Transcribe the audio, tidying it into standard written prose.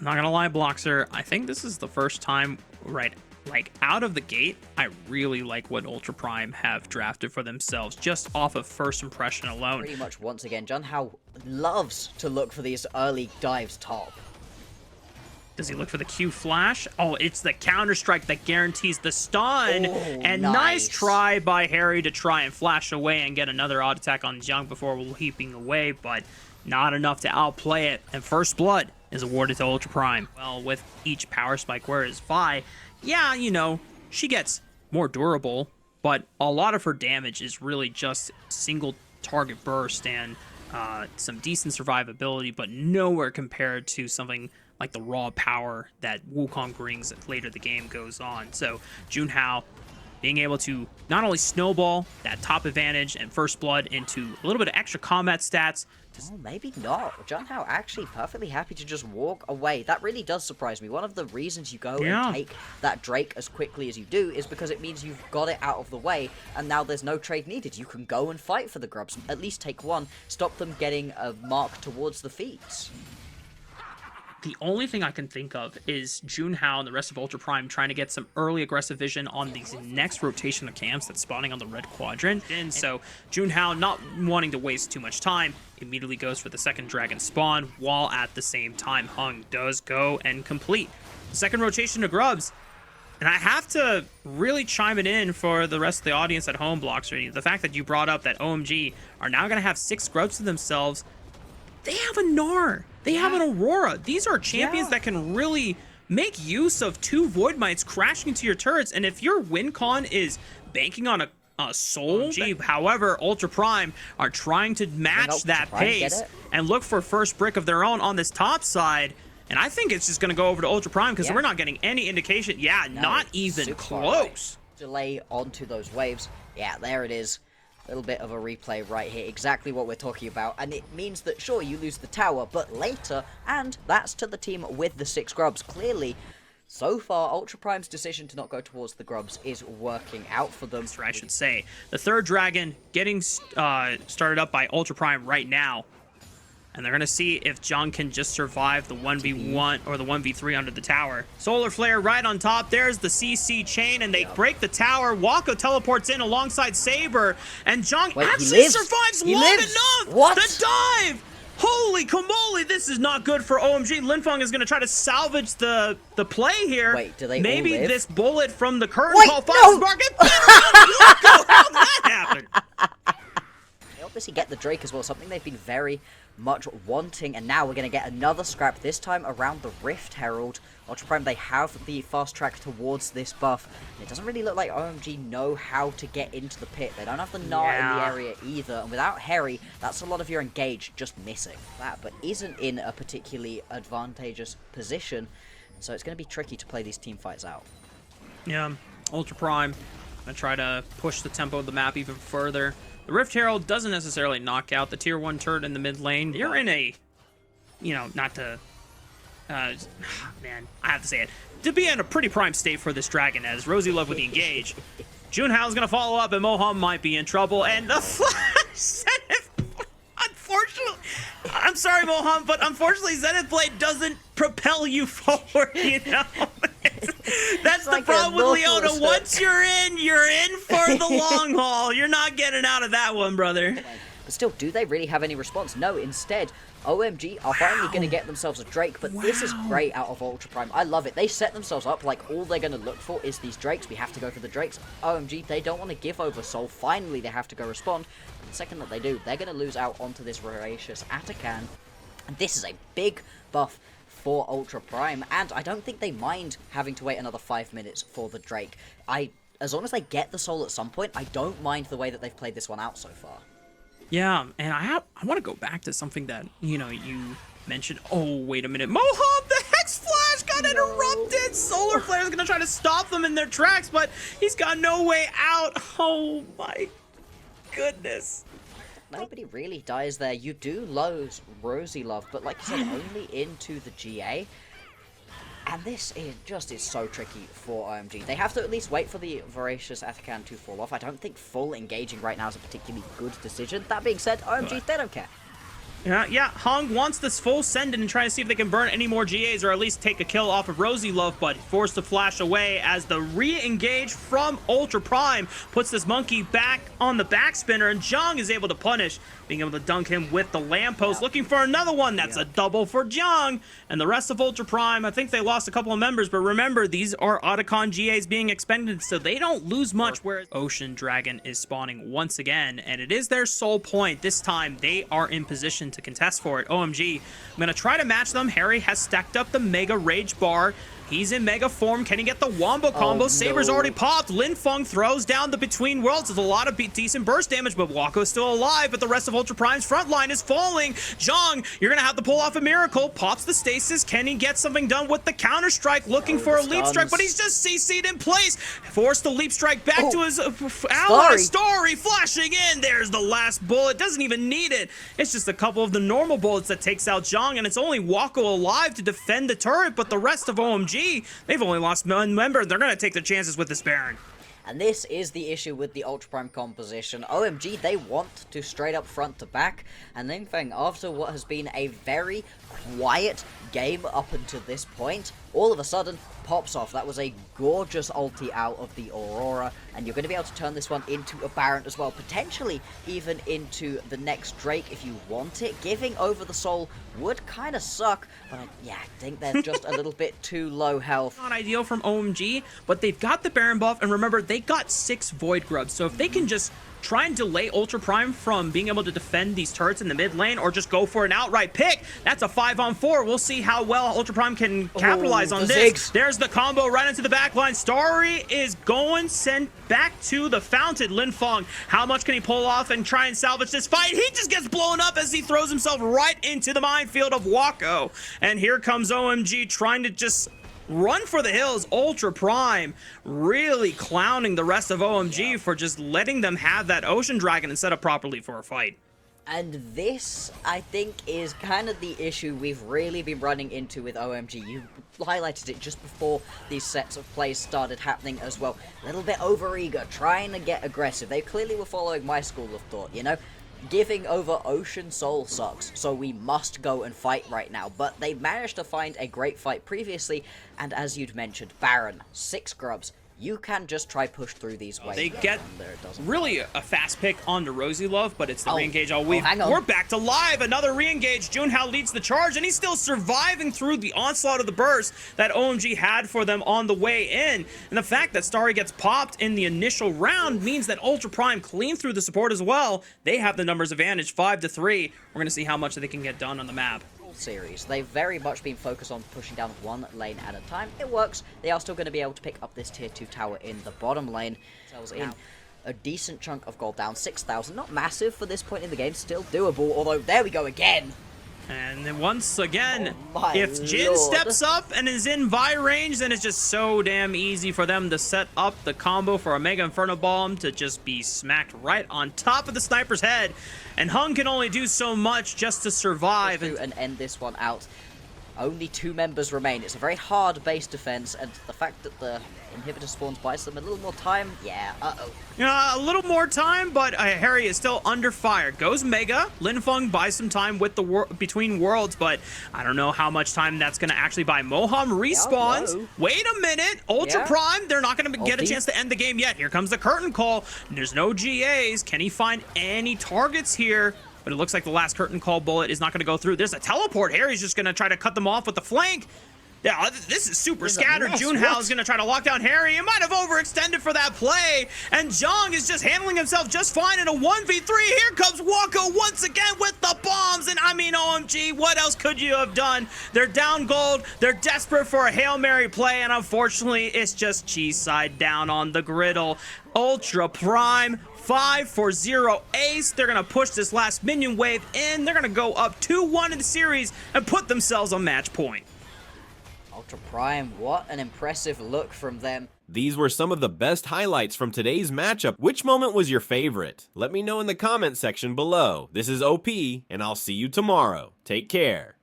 not gonna lie, Bloxer, I think this is the first time, right, like out of the gate, I really like what Ultra Prime have drafted for themselves, just off of first impression alone. Pretty much once again, Junhao loves to look for these early dives top. Does he look for the Q flash? Oh, it's the counter strike that guarantees the stun. Oh, and nice try by Harry to try and flash away and get another odd attack on Jung before leaping away, but not enough to outplay it. And first blood is awarded to Ultra Prime. Well, with each power spike, whereas Vi, yeah, you know, she gets more durable, but a lot of her damage is really just single target burst and some decent survivability, but nowhere compared to something like the raw power that Wukong brings later the game goes on. So Junhao being able to not only snowball that top advantage and first blood into a little bit of extra combat stats. Oh, maybe not. Junhao actually perfectly happy to just walk away. That really does surprise me. One of the reasons you go and take that Drake as quickly as you do is because it means you've got it out of the way, and now there's no trade needed. You can go and fight for the grubs. At least take one. Stop them getting a mark towards the feet. The only thing I can think of is Junhao and the rest of Ultra Prime trying to get some early aggressive vision on these next rotation of camps that's spawning on the red quadrant. And so Junhao, not wanting to waste too much time, immediately goes for the second dragon spawn, while at the same time Hung does go and complete the second rotation of grubs. And I have to really chime it in for the rest of the audience at home, Bloxer. The fact that you brought up that OMG are now going to have 6 grubs to themselves. They have a Gnar. They have an Aurora. These are champions that can really make use of 2 Void Mites crashing into your turrets. And if your win con is banking on a Soul, however, Ultra Prime are trying to match that pace and look for first brick of their own on this top side. And I think it's just going to go over to Ultra Prime because we're not getting any indication. Yeah, not even close. Delay onto those waves. Yeah, there it is. A little bit of a replay right here, exactly what we're talking about, and it means that sure, you lose the tower, but later, and that's to the team with the 6 grubs. Clearly, so far, Ultra Prime's decision to not go towards the grubs is working out for them. I should say. The third dragon getting started up by Ultra Prime right now. And they're going to see if Jung can just survive the 1v1 or the 1v3 under the tower. Solar Flare right on top. There's the CC chain, and they break the tower. Wako teleports in alongside Saber, and Jung actually survives long enough. What? The dive! Holy camole, this is not good for OMG. Linfeng is going to try to salvage the play here. Wait, do they Maybe all live? This bullet from the curtain call finds Mark. Get better on Wako! How'd that happen? They obviously get the Drake as well, something they've been very much wanting, and now we're going to get another scrap, this time around the Rift Herald. Ultra Prime, they have the fast track towards this buff, and it doesn't really look like OMG know how to get into the pit. They don't have the Gnar in the area either, and without Harry, that's a lot of your engage just missing. That, but isn't in a particularly advantageous position, so it's going to be tricky to play these team fights out. Yeah, Ultra Prime going to try to push the tempo of the map even further. The Rift Herald doesn't necessarily knock out the tier 1 turret in the mid lane. You're in a, you know, not to, man, I have to say it, to be in a pretty prime state for this dragon, as Rosie Love with the engage. Junhao's going to follow up, and Moham might be in trouble, and the flash Zenith, unfortunately, I'm sorry, Moham, but unfortunately Zenith Blade doesn't propel you forward, you know? That's the problem with Leona. Once you're in for the long haul. You're not getting out of that one, brother. But still, do they really have any response? No, instead, OMG are finally going to get themselves a Drake, but this is great out of Ultra Prime. I love it. They set themselves up like all they're going to look for is these Drakes. We have to go for the Drakes. OMG, they don't want to give over Soul. Finally, they have to go respond. And the second that they do, they're going to lose out onto this Voracious Atakan. And this is a big buff for Ultra Prime, and I don't think they mind having to wait another 5 minutes for the Drake. As long as they get the Soul at some point, I don't mind the way that they've played this one out so far. Yeah, and I want to go back to something that, you know, you mentioned. Oh, wait a minute. Moham, the Hex Flash got interrupted. Solar Flare is going to try to stop them in their tracks, but he's got no way out. Oh, my goodness. Nobody really dies there. You do lose Rosie Love, but like you said, only into the GA. And this is so tricky for OMG. They have to at least wait for the Voracious Atakan to fall off. I don't think full engaging right now is a particularly good decision. That being said, OMG, they don't care. Yeah, Hung wants this full send in and try to see if they can burn any more GAs or at least take a kill off of RosieLove, but forced to flash away as the re-engage from Ultra Prime puts this monkey back on the backspinner, and Jung is able to punish, being able to dunk him with the lamppost, looking for another one. That's a double for Jung, and the rest of Ultra Prime, I think they lost a couple of members, but remember, these are Otacon GAs being expended, so they don't lose much, whereas Ocean Dragon is spawning once again, and it is their sole point. This time, they are in position to contest for it. OMG, I'm going to try to match them. Harry has stacked up the Mega Rage Bar. He's in Mega form. Can he get the Wombo combo? Oh, Saber's no. already popped. Lin Feng throws down the Between Worlds with a lot of decent burst damage, but Wako is still alive, but the rest of Ultra Prime's front line is falling. Zhang, you're going to have to pull off a miracle. Pops the stasis. Can he get something done with the counter-strike? Looking for a leap strike, but he's just CC'd in place. Forced the leap strike back to his ally. Story flashing in. There's the last bullet. Doesn't even need it. It's just a couple of the normal bullets that takes out Zhang, and it's only Wako alive to defend the turret, but the rest of OMG, they've only lost one member. They're going to take their chances with this Baron. And this is the issue with the Ultra Prime composition. OMG, they want to straight up front to back, and then after what has been a very quiet game up until this point, all of a sudden pops off. That was a gorgeous ulti out of the Aurora, and you're going to be able to turn this one into a Baron as well, potentially even into the next Drake if you want it. Giving over the soul would kind of suck, but yeah, I think they're just a little bit too low health. Not ideal from OMG, but they've got the Baron buff, and remember, they got 6 Void Grubs, so if they can just try and delay Ultra Prime from being able to defend these turrets in the mid lane, or just go for an outright pick, that's a 5-on-4. We'll see how well Ultra Prime can capitalize on this. Zigs. There's the combo right into the back line. Starry is going sent back to the fountain. Lin Feng, how much can he pull off and try and salvage this fight? He just gets blown up as he throws himself right into the minefield of Wako. And here comes OMG trying to just run for the hills. Ultra Prime really clowning the rest of OMG for just letting them have that Ocean Dragon and set up properly for a fight. And this, I think, is kind of the issue we've really been running into with OMG. You highlighted it just before these sets of plays started happening as well. A little bit overeager, trying to get aggressive. They clearly were following my school of thought, you know? Giving over Ocean Soul sucks, so we must go and fight right now. But they managed to find a great fight previously, and as you'd mentioned, Baron, 6 grubs. You can just try push through these waves. They get really a fast pick onto RosieLove, but it's the re-engage all week. Hang on. We're back to live. Another re-engage. Junhao leads the charge, and he's still surviving through the onslaught of the burst that OMG had for them on the way in. And the fact that Starry gets popped in the initial round means that Ultra Prime clean through the support as well. They have the numbers advantage, 5-3. We're going to see how much they can get done on the map. Series. They've very much been focused on pushing down one lane at a time. It works. They are still going to be able to pick up this tier 2 tower in the bottom lane. In a decent chunk of gold down, 6,000. Not massive for this point in the game, still doable, although there we go again. And then once again, Oh if Jin steps up and is in Vi range, then it's just so damn easy for them to set up the combo for a Mega Inferno Bomb to just be smacked right on top of the sniper's head. And Hung can only do so much just to survive. And end this one out. Only 2 members remain. It's a very hard base defense, and the fact that the inhibitor spawns buys them a little more time, yeah, A little more time, but Harry is still under fire. Goes Mega. Lin Feng buys some time with the Between Worlds, but I don't know how much time that's going to actually buy. Moham respawns. Wait a minute. Ultra Prime, they're not going to get a chance to end the game yet. Here comes the curtain call. There's no GAs. Can he find any targets here? But it looks like the last curtain call bullet is not going to go through. There's a teleport. Harry's just going to try to cut them off with the flank. Yeah, this is super scattered. Junhao is going to try to lock down Harry. He might have overextended for that play. And Zhang is just handling himself just fine in a 1v3. Here comes Wako once again with the bombs. And I mean, OMG, what else could you have done? They're down gold. They're desperate for a Hail Mary play. And unfortunately, it's just cheese side down on the griddle. Ultra Prime 5-4-0 ace. They're going to push this last minion wave in. They're going to go up 2-1 in the series and put themselves on match point. Ultra Prime, what an impressive look from them. These were some of the best highlights from today's matchup. Which moment was your favorite? Let me know in the comment section below. This is OP, and I'll see you tomorrow. Take care.